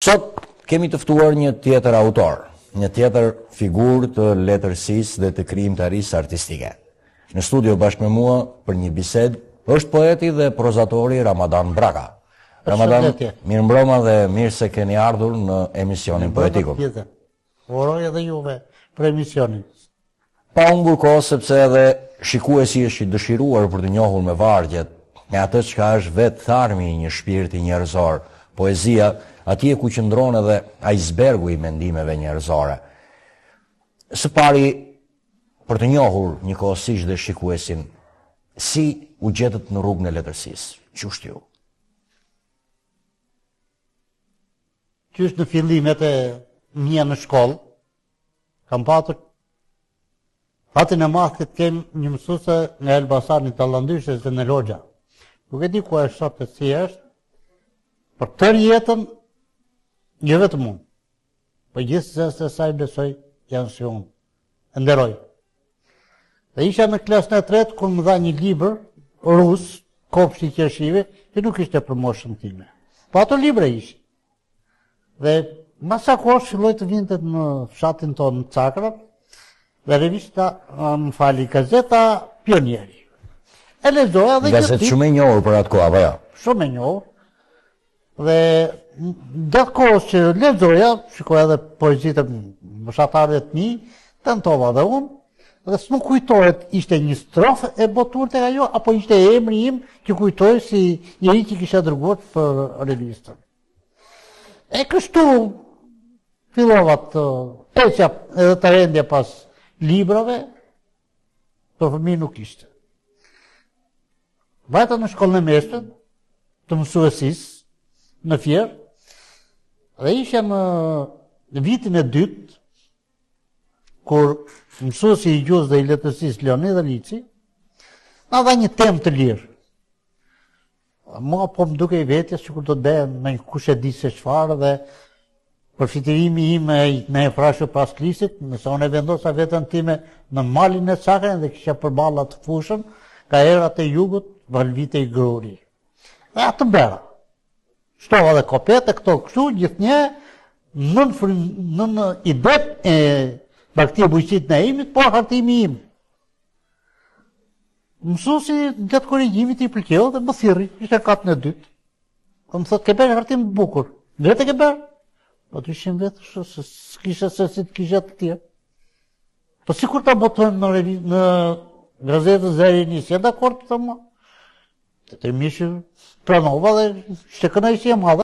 Sot kemi të ftuar një tjetër autor, një tjetër figurë të letërsisë dhe të krijimtarisë artistike. Në studio bashkë me mua për një bisedë është poeti dhe prozatori Ramadan Braka. Ramadan, mirëmbroma dhe mirë se keni ardhur në emisionin poetikun. Uroj edhe juve për emisionin. Pa humbur kohë sepse edhe shikuesi është i dëshiruar për të njohur me vargjet, me atë çka është vetë tharmi i një shpirti njerëzor, poezia, atje ku qëndron edhe icebergu i mendimeve njerëzore. Së pari, për të njohur njëkohësisht dhe shikuesin, si u gjetët në rrugën e letërsisë? Qysh ju? Qysh në fillimet e mia në shkollë, kam patur fatin e madh të kem një mësuese nga Elbasani Tallandyshe se në Logja. Nuk e di ku është sot e si është, për tërë jetën, jo vetëm unë, për gjithë se sa i besoj janë si unë, e nderoj. Dhe isha në klasën e tretë, kur më dha një libër rus, Kopshti i Qershive, që nuk ishte për moshën time. Po ato libra ishin. Dhe masa kohë filloi të vinte në fshatin tonë në Cakra, dhe revista, gazeta Pionieri. E lexoja dhe gazetë shumë e njohur për atë kohë, apo jo? Shumë e njohur. Dhe gjatë kohës që lexoja, shikoja edhe poezitë e moshatarëve të mi, tentova dhe unë, dhe s'më kujtohet ishte një strofë e botur tek ajo, apo ishte emri im që kujtoj si njëri që kisha dërguar për revistën. E kështu fillova të peqja edhe të rendja pas librave, për fëmijë nuk ishte. Vajta në shkollën e mesme, të mësuesisë, në Fier, dhe isha në vitin e dytë, kur mësuesi i gjuhës dhe i letërsisë Leonid Liçi na dha një temë të lirë. Mua po më duke i vetjes që kur do të bëhe me një kush e di se çfarë dhe përfitirimi im me e frashë pas klisit, nëse unë e vendosa veten time në malin e Çakrën dhe kisha përballa të fushën, ka erat e jugut, valvite i gruri. Dhe atë bëra. Shtova dhe kopete, këto kështu, gjithnjë, nën idet e bakti e bujqit në imit, po hartimi im. Mësuesi gjatë korrigjimit i pëlqeu dhe më thirri, ishte katën e dytë. Po më thotë, ke bërë hartim të bukur. Vetë ke bërë? Po të ishim vetë, se s'kisha se si të kisha të tjerë. Po si kur ta botojmë në gazetën Zëri i Nisë, dakord të më? Të mishë pranova dhe ishte kënaqësi e madhe.